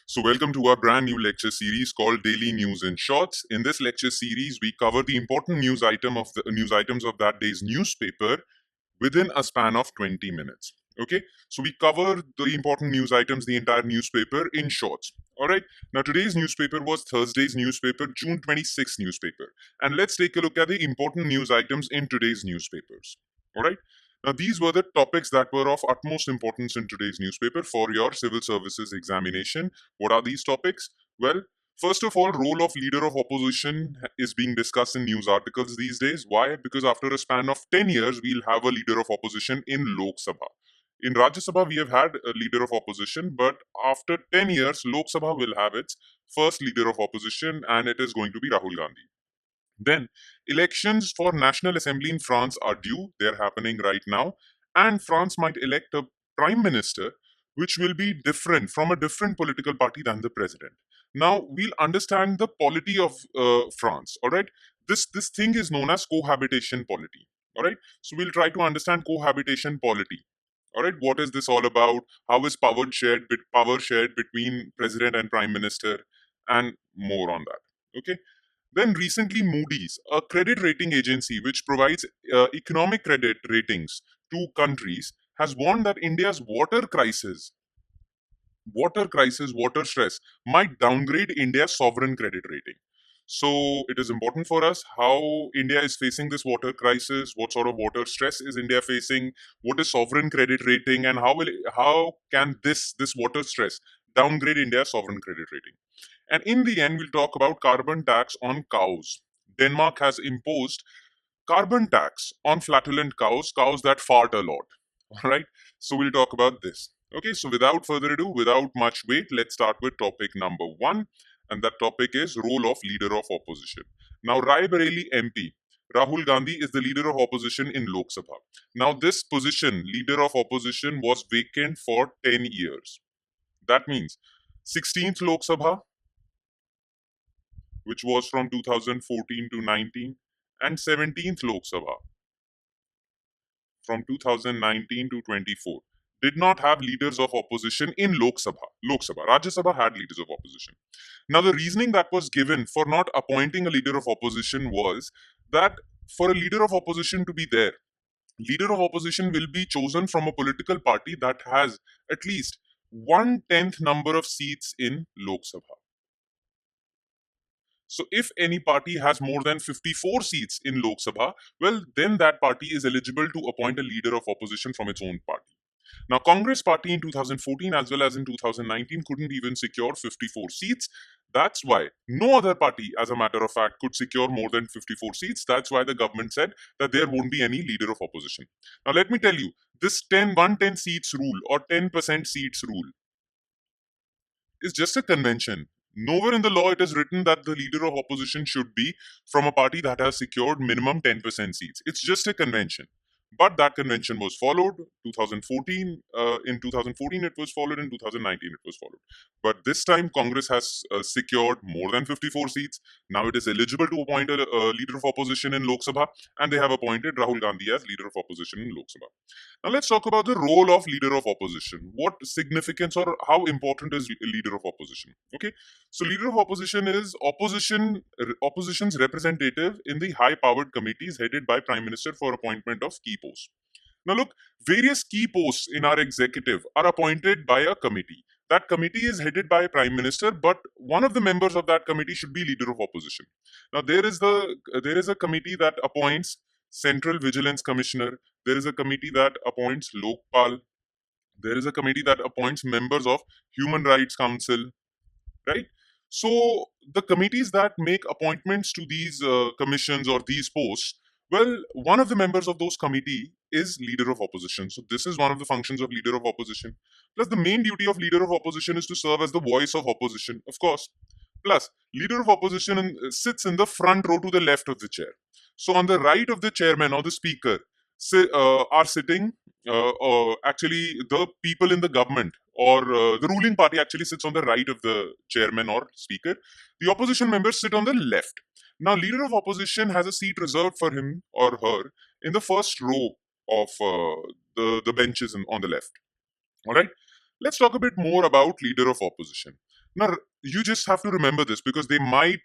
So, welcome to our brand new lecture series called Daily News in Shorts. In this lecture series, we cover the important news items of that day's newspaper within a span of 20 minutes. Okay, so we cover the important news items, the entire newspaper in shorts. All right, now today's newspaper was Thursday's newspaper, June 26th newspaper. And let's take a look at the important news items in today's newspapers. All right, now these were the topics that were of utmost importance in today's newspaper for your civil services examination. What are these topics? Well, first of all, role of leader of opposition is being discussed in news articles these days. Why? Because after a span of 10 years, we'll have a leader of opposition in Lok Sabha. In Rajya Sabha, we have had a leader of opposition, but after 10 years, Lok Sabha will have its first leader of opposition, and it is going to be Rahul Gandhi. Then, elections for National Assembly in France are due. They're happening right now. And France might elect a prime minister which will be different from a different political party than the president. Now, we'll understand the polity of France. All right. This thing is known as cohabitation polity. All right. So, we'll try to understand cohabitation polity. All right. What is this all about? How is power shared between president and prime minister? And more on that. Okay. Then recently, Moody's, a credit rating agency which provides economic credit ratings to countries, has warned that India's water stress might downgrade India's sovereign credit rating. So it is important for us how India is facing this water crisis, what sort of water stress is India facing, what is sovereign credit rating, and how can this water stress downgrade India's sovereign credit rating. And in the end, we'll talk about carbon tax on cows. Denmark has imposed carbon tax on flatulent cows that fart a lot. All right. So we'll talk about this. Okay. So without further ado, without much wait, let's start with topic number one. And that topic is role of leader of opposition. Now, Rai Bareli MP Rahul Gandhi is the leader of opposition in Lok Sabha. Now, this position, leader of opposition, was vacant for 10 years. That means 16th Lok Sabha, which was from 2014 to 19, and 17th Lok Sabha from 2019 to 24 did not have leaders of opposition in Lok Sabha. Rajya Sabha had leaders of opposition. Now, the reasoning that was given for not appointing a leader of opposition was that for a leader of opposition to be there, leader of opposition will be chosen from a political party that has at least 1/10 number of seats in Lok Sabha. So if any party has more than 54 seats in Lok Sabha, well, then that party is eligible to appoint a leader of opposition from its own party. Now, Congress party in 2014 as well as in 2019 couldn't even secure 54 seats. That's why no other party, as a matter of fact, could secure more than 54 seats. That's why the government said that there won't be any leader of opposition. Now, let me tell you, this 110 seats rule or 10% seats rule is just a convention. Nowhere in the law it is written that the leader of opposition should be from a party that has secured minimum 10% seats. It's just a convention. But that convention was followed 2014. In 2014 it was followed. In 2019 it was followed. But this time Congress has secured more than 54 seats. Now it is eligible to appoint a leader of opposition in Lok Sabha, and they have appointed Rahul Gandhi as leader of opposition in Lok Sabha. Now let's talk about the role of leader of opposition. What significance or how important is leader of opposition? Okay, so leader of opposition is opposition's representative in the high-powered committees headed by Prime Minister for appointment of key posts. Now look, various key posts in our executive are appointed by a committee. That committee is headed by a Prime Minister, but one of the members of that committee should be leader of opposition. Now there is a committee that appoints Central Vigilance Commissioner. There is a committee that appoints Lokpal. There is a committee that appoints members of Human Rights Council, right? So the committees that make appointments to these commissions or these posts, well, one of the members of those committee is leader of opposition. So this is one of the functions of leader of opposition. Plus, the main duty of leader of opposition is to serve as the voice of opposition, of course. Plus, leader of opposition sits in the front row to the left of the chair. So on the right of the chairman or the speaker are sitting actually the people in the government, or the ruling party actually sits on the right of the chairman or speaker. The opposition members sit on the left. Now, leader of opposition has a seat reserved for him or her in the first row of the benches on the left. All right. Let's talk a bit more about leader of opposition. Now you just have to remember this because they might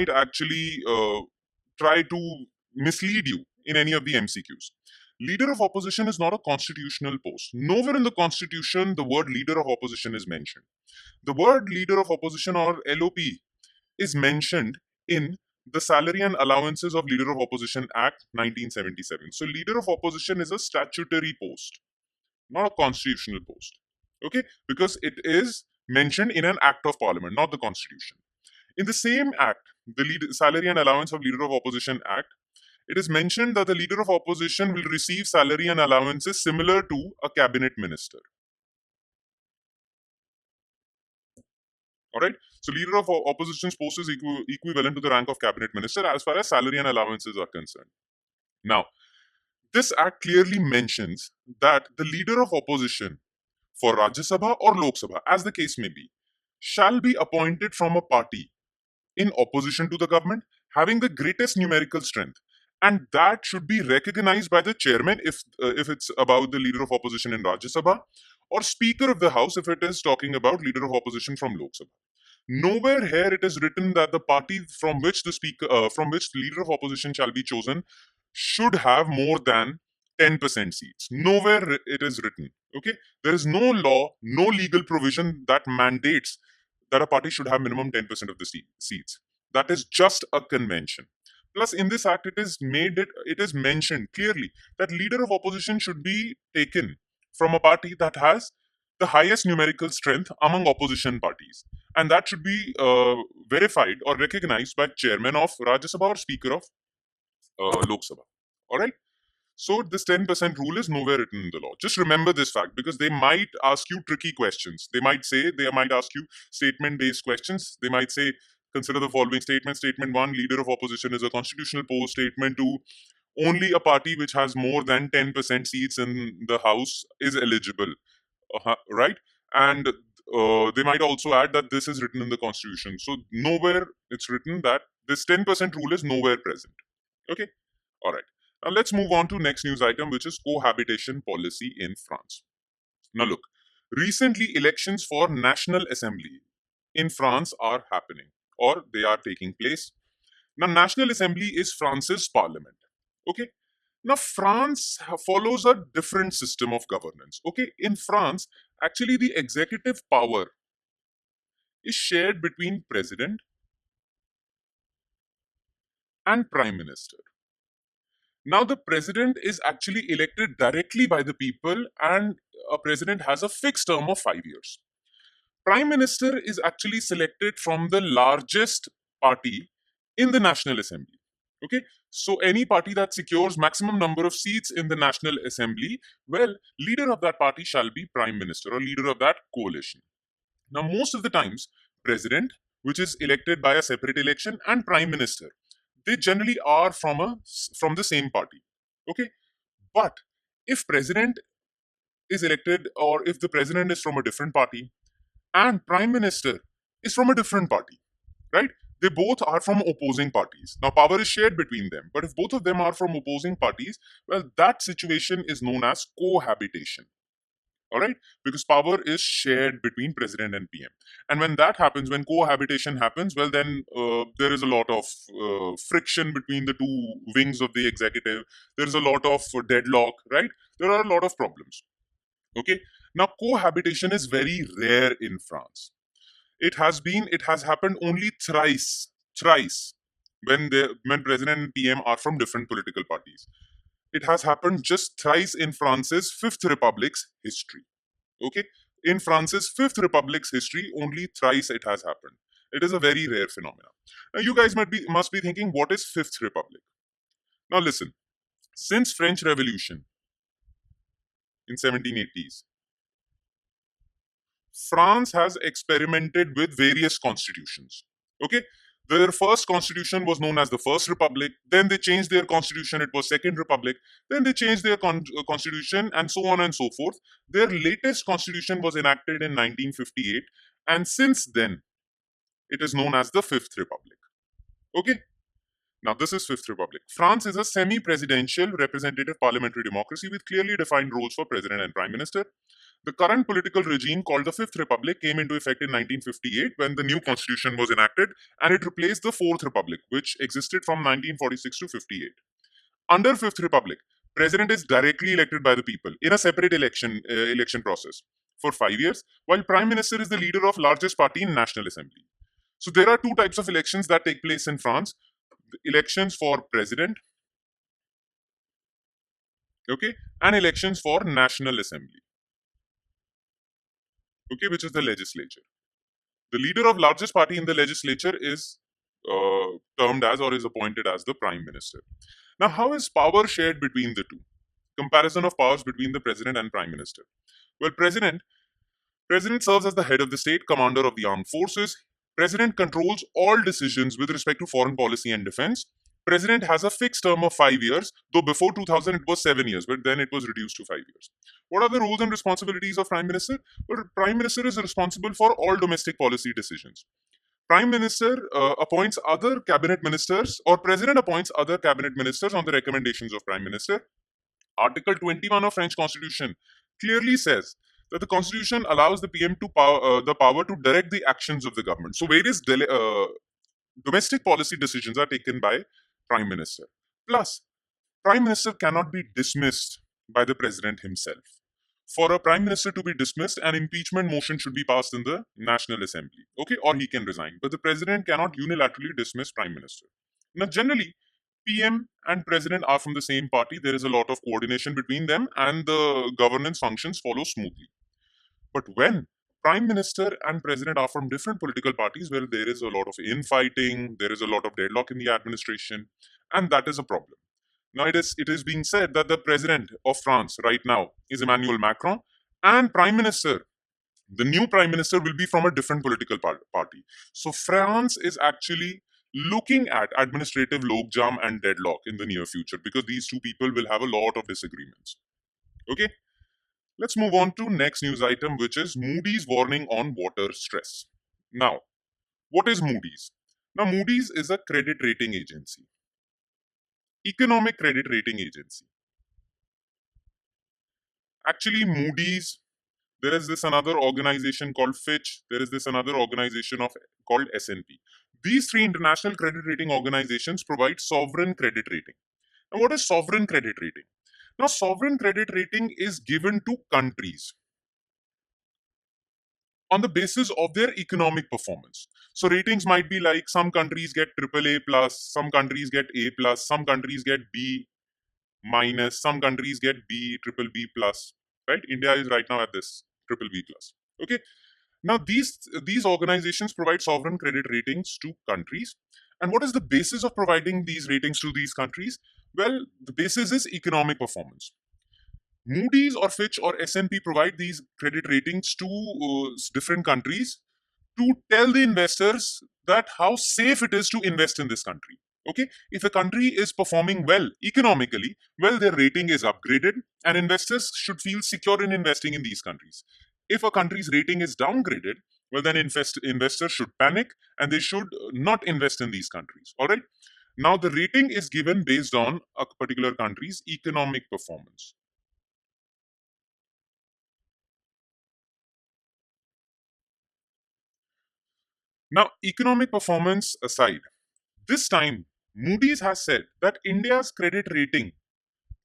actually try to mislead you in any of the MCQs. Leader of opposition is not a constitutional post. Nowhere in the constitution the word leader of opposition is mentioned. The word leader of opposition or LOP is mentioned in the Salary and Allowances of Leader of Opposition Act 1977. So leader of opposition is a statutory post, not a constitutional post. Okay, because it is mentioned in an act of parliament, not the constitution. In the same act, the Salary and Allowance of Leader of Opposition Act, it is mentioned that the leader of opposition will receive salary and allowances similar to a cabinet minister. All right. So leader of opposition's post is equivalent to the rank of cabinet minister as far as salary and allowances are concerned. Now, this act clearly mentions that the leader of opposition for Rajya Sabha or Lok Sabha, as the case may be, shall be appointed from a party in opposition to the government, having the greatest numerical strength. And that should be recognized by the chairman if it's about the leader of opposition in Rajya Sabha, or Speaker of the House if it is talking about leader of opposition from Lok Sabha. Nowhere here it is written that the party from which the leader of opposition shall be chosen should have more than 10% seats. Nowhere it is written. Okay, there is no law, no legal provision that mandates that a party should have minimum 10% of the seats. That is just a convention. Plus, in this act, it is mentioned clearly that leader of opposition should be taken from a party that has the highest numerical strength among opposition parties, and that should be verified or recognized by chairman of Rajya Sabha or speaker of Lok Sabha. All right. So this 10% rule is nowhere written in the law. Just remember this fact because they might ask you tricky questions. They might ask you statement-based questions. They might say, consider the following statement. Statement 1, leader of opposition is a constitutional post. Statement 2, only a party which has more than 10% seats in the House is eligible. Right? And they might also add that this is written in the Constitution. So nowhere it's written that this 10% rule is nowhere present. Okay? All right. Now let's move on to next news item, which is cohabitation policy in France. Now look, recently elections for National Assembly in France are happening or they are taking place. Now National Assembly is France's parliament. Okay. Now France follows a different system of governance. Okay. In France, actually the executive power is shared between president and prime minister. Now, the president is actually elected directly by the people, and a president has a fixed term of 5 years. Prime minister is actually selected from the largest party in the National Assembly. Okay, so any party that secures maximum number of seats in the National Assembly, well, leader of that party shall be prime minister or leader of that coalition. Now, most of the times, president, which is elected by a separate election, and prime minister, they generally are from the same party. Okay, but if president is elected or if the president is from a different party and prime minister is from a different party, right? They both are from opposing parties. Now, power is shared between them, but if both of them are from opposing parties, well, that situation is known as cohabitation. All right, because power is shared between president and PM, and when that happens, when cohabitation happens, well, then there is a lot of friction between the two wings of the executive. There is a lot of deadlock, right? There are a lot of problems. Okay, now cohabitation is very rare in France. It has happened only thrice when president and PM are from different political parties. It has happened just thrice in France's Fifth Republic's history. Okay, in France's Fifth Republic's history, only thrice it has happened. It is a very rare phenomenon. Now, you guys must be thinking, what is Fifth Republic? Now, listen. Since French Revolution in 1780s, France has experimented with various constitutions. Okay, their first constitution was known as the First Republic. Then they changed their constitution; it was Second Republic. Then they changed their constitution, and so on and so forth. Their latest constitution was enacted in 1958, and since then, it is known as the Fifth Republic. Okay. Now, this is Fifth Republic. France is a semi-presidential representative parliamentary democracy with clearly defined roles for president and prime minister. The current political regime called the Fifth Republic came into effect in 1958 when the new constitution was enacted, and it replaced the Fourth Republic, which existed from 1946 to 58. Under Fifth Republic, president is directly elected by the people in a separate election process for 5 years, while prime minister is the leader of largest party in National Assembly. So there are two types of elections that take place in France: elections for president, okay, and elections for National Assembly, okay, which is the legislature. The leader of largest party in the legislature is termed as or is appointed as the prime minister. Now, how is power shared between the two? Comparison of powers between the president and prime minister. Well, president serves as the head of the state, commander of the armed forces. President controls all decisions with respect to foreign policy and defense. President has a fixed term of 5 years, though before 2000 it was 7 years, but then it was reduced to 5 years. What are the roles and responsibilities of prime minister? Well, prime minister is responsible for all domestic policy decisions. Prime Minister appoints other cabinet ministers, or President appoints other cabinet ministers on the recommendations of Prime Minister. Article 21 of French Constitution clearly says that the Constitution allows the PM the power to direct the actions of the government. So various domestic policy decisions are taken by Prime Minister. Plus, Prime Minister cannot be dismissed by the President himself. For a Prime Minister to be dismissed, an impeachment motion should be passed in the National Assembly, okay, or he can resign. But the President cannot unilaterally dismiss Prime Minister. Now, generally, PM and President are from the same party. There is a lot of coordination between them, and the governance functions follow smoothly. But when Prime Minister and President are from different political parties, well, there is a lot of infighting, there is a lot of deadlock in the administration, and that is a problem. Now, it is being said that the president of France right now is Emmanuel Macron, and prime minister, the new prime minister, will be from a different political party. So, France is actually looking at administrative logjam and deadlock in the near future because these two people will have a lot of disagreements. Okay, let's move on to next news item, which is Moody's warning on water stress. Now, what is Moody's? Now, Moody's is a credit rating agency. Economic credit rating agency. Actually, Moody's, there is this another organization called Fitch, there is this another organization called S&P. These three international credit rating organizations provide sovereign credit rating. Now, what is sovereign credit rating? Now, sovereign credit rating is given to countries on the basis of their economic performance. So ratings might be like some countries get AAA plus, some countries get A plus, some countries get B minus, some countries get B, triple B plus, right? India is right now at this triple B plus. Okay. Now these organizations provide sovereign credit ratings to countries. And what is the basis of providing these ratings to these countries? Well, the basis is economic performance. Moody's or Fitch or S&P provide these credit ratings to different countries to tell the investors that how safe it is to invest in this country. Okay, if a country is performing well economically, well, their rating is upgraded and investors should feel secure in investing in these countries. If a country's rating is downgraded, well, then investors should panic and they should not invest in these countries. All right. Now, the rating is given based on a particular country's economic performance. Now, economic performance aside, this time Moody's has said that India's credit rating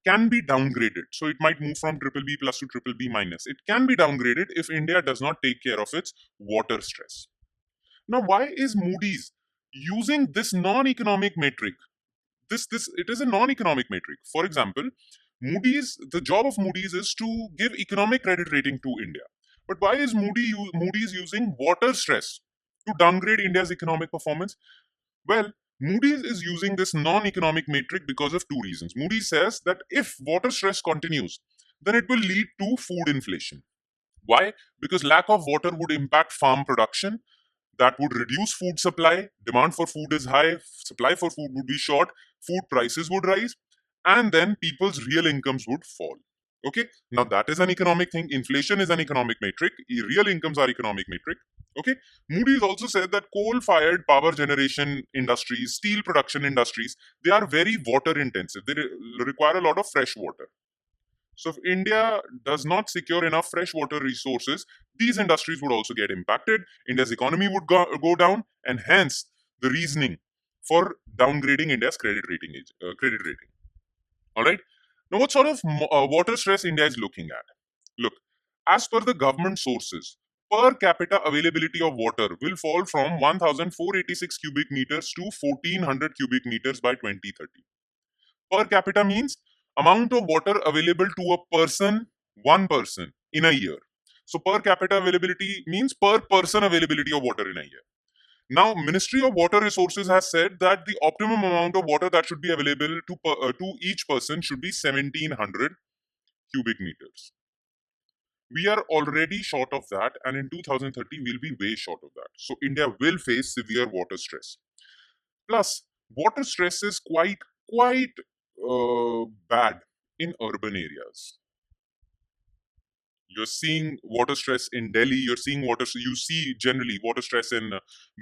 can be downgraded. So it might move from triple B plus to triple B minus. It can be downgraded if India does not take care of its water stress. Now, why is Moody's using this non-economic metric? It is a non-economic metric. For example, the job of Moody's is to give economic credit rating to India. But why is Moody's using water stress to downgrade India's economic performance? Well, Moody's is using this non-economic metric because of two reasons. Moody's says that if water stress continues, then it will lead to food inflation. Why? Because lack of water would impact farm production. That would reduce food supply. Demand for food is high. Supply for food would be short. Food prices would rise. And then people's real incomes would fall. Okay, now that is an economic thing. Inflation is an economic metric. Real incomes are economic metric. Okay, Moody's also said that coal-fired power generation industries, steel production industries, they are very water intensive. They require a lot of fresh water. So if India does not secure enough freshwater resources, these industries would also get impacted. India's economy would go down, and hence the reasoning for downgrading India's credit rating. All right. Now, what sort of water stress India is looking at? Look, as per the government sources, per capita availability of water will fall from 1,486 cubic meters to 1,400 cubic meters by 2030. Per capita means amount of water available to a person, one person in a year. So per capita availability means per person availability of water in a year. Now, Ministry of Water Resources has said that the optimum amount of water that should be available to each person should be 1,700 cubic meters. We are already short of that, and in 2030 we'll be way short of that. So India will face severe water stress. Plus, water stress is quite bad in urban areas. You're seeing water stress in Delhi. You see generally water stress in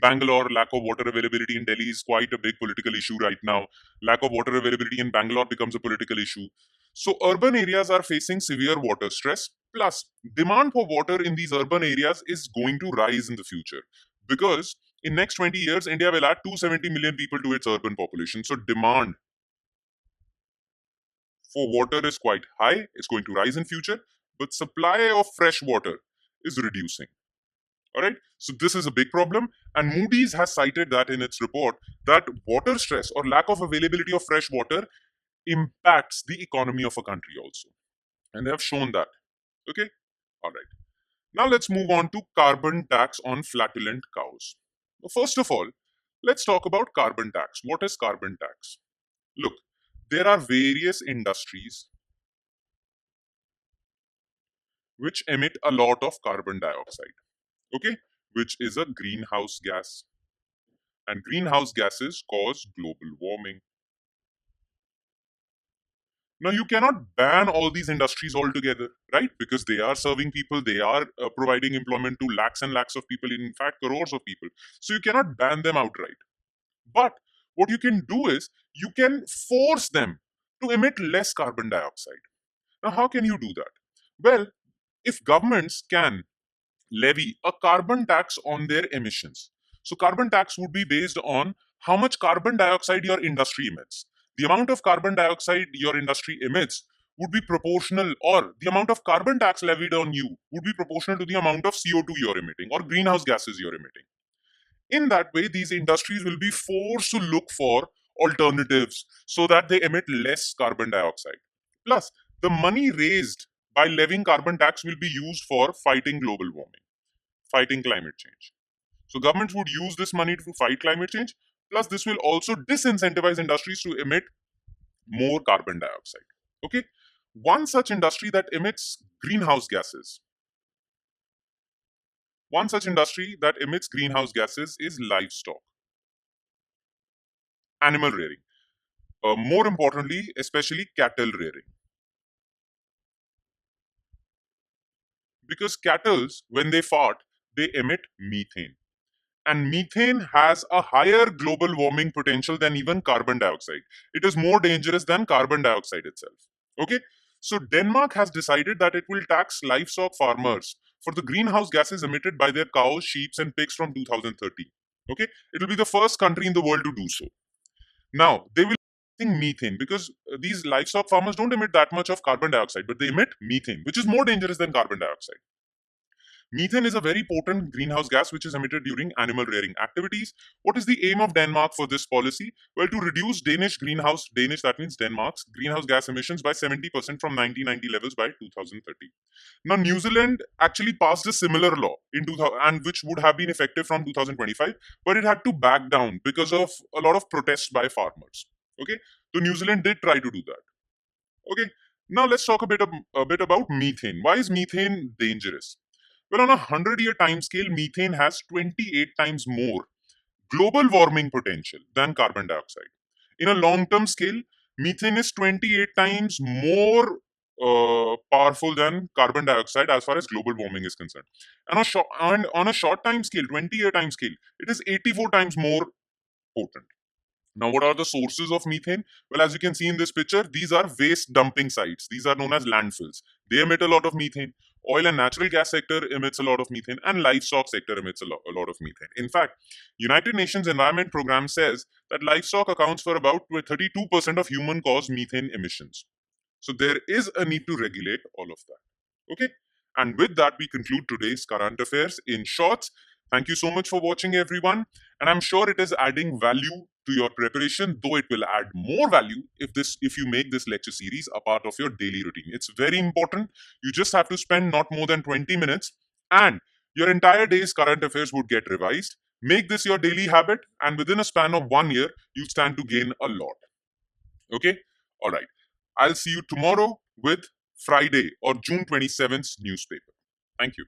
Bangalore. Lack of water availability in Delhi is quite a big political issue right now. Lack of water availability in Bangalore becomes a political issue. So urban areas are facing severe water stress. Plus, demand for water in these urban areas is going to rise in the future because in next 20 years, India will add 270 million people to its urban population. So demand for water is quite high. It's going to rise in future, but supply of fresh water is reducing. All right. So this is a big problem. And Moody's has cited that in its report that water stress or lack of availability of fresh water impacts the economy of a country also. And they have shown that. Okay. All right. Now let's move on to carbon tax on flatulent cows. First of all, let's talk about carbon tax. What is carbon tax? Look, there are various industries which emit a lot of carbon dioxide, okay, which is a greenhouse gas. And greenhouse gases cause global warming. Now, you cannot ban all these industries altogether, right? Because they are serving people, they are providing employment to lakhs and lakhs of people, in fact, crores of people. So, you cannot ban them outright. But what you can do is you can force them to emit less carbon dioxide. Now, how can you do that? Well, if governments can levy a carbon tax on their emissions. So, carbon tax would be based on how much carbon dioxide your industry emits. The amount of carbon dioxide your industry emits would be proportional, or the amount of carbon tax levied on you would be proportional to the amount of CO2 you're emitting or greenhouse gases you're emitting. In that way, these industries will be forced to look for alternatives so that they emit less carbon dioxide. Plus, the money raised by levying carbon tax will be used for fighting global warming, fighting climate change. So governments would use this money to fight climate change. Plus, this will also disincentivize industries to emit more carbon dioxide. Okay, one such industry that emits greenhouse gases. One such industry that emits greenhouse gases is livestock, animal rearing. More importantly, especially cattle rearing. Because cattle, when they fart, they emit methane. And methane has a higher global warming potential than even carbon dioxide. It is more dangerous than carbon dioxide itself. Okay? So Denmark has decided that it will tax livestock farmers for the greenhouse gases emitted by their cows, sheep, and pigs from 2030. Okay? It will be the first country in the world to do so. Now, they will think methane because these livestock farmers don't emit that much of carbon dioxide, but they emit methane, which is more dangerous than carbon dioxide. Methane is a very potent greenhouse gas which is emitted during animal rearing activities. What is the aim of Denmark for this policy? Well, to reduce Danish, that means Denmark's greenhouse gas emissions by 70% from 1990 levels by 2030. Now, New Zealand actually passed a similar law in 2000, and which would have been effective from 2025, but it had to back down because of a lot of protests by farmers. Okay, so New Zealand did try to do that. Okay, now let's talk a bit about methane. Why is methane dangerous? Well, on a 100-year time scale, methane has 28 times more global warming potential than carbon dioxide. In a long term scale, methane is 28 times more powerful than carbon dioxide as far as global warming is concerned. And on a short time scale, 20-year time scale, it is 84 times more potent. Now, what are the sources of methane? Well, as you can see in this picture, these are waste dumping sites. These are known as landfills. They emit a lot of methane. Oil and natural gas sector emits a lot of methane, and livestock sector emits a lot of methane. In fact, United Nations Environment Program says that livestock accounts for about 32% of human-caused methane emissions. So there is a need to regulate all of that. Okay? And with that, we conclude today's current affairs in shorts. Thank you so much for watching, everyone. And I'm sure it is adding value to your preparation, though it will add more value if you make this lecture series a part of your daily routine. It's very important. You just have to spend not more than 20 minutes, and your entire day's current affairs would get revised. Make this your daily habit, and within a span of 1 year, you stand to gain a lot. Okay? All right. I'll see you tomorrow with Friday or June 27th newspaper. Thank you.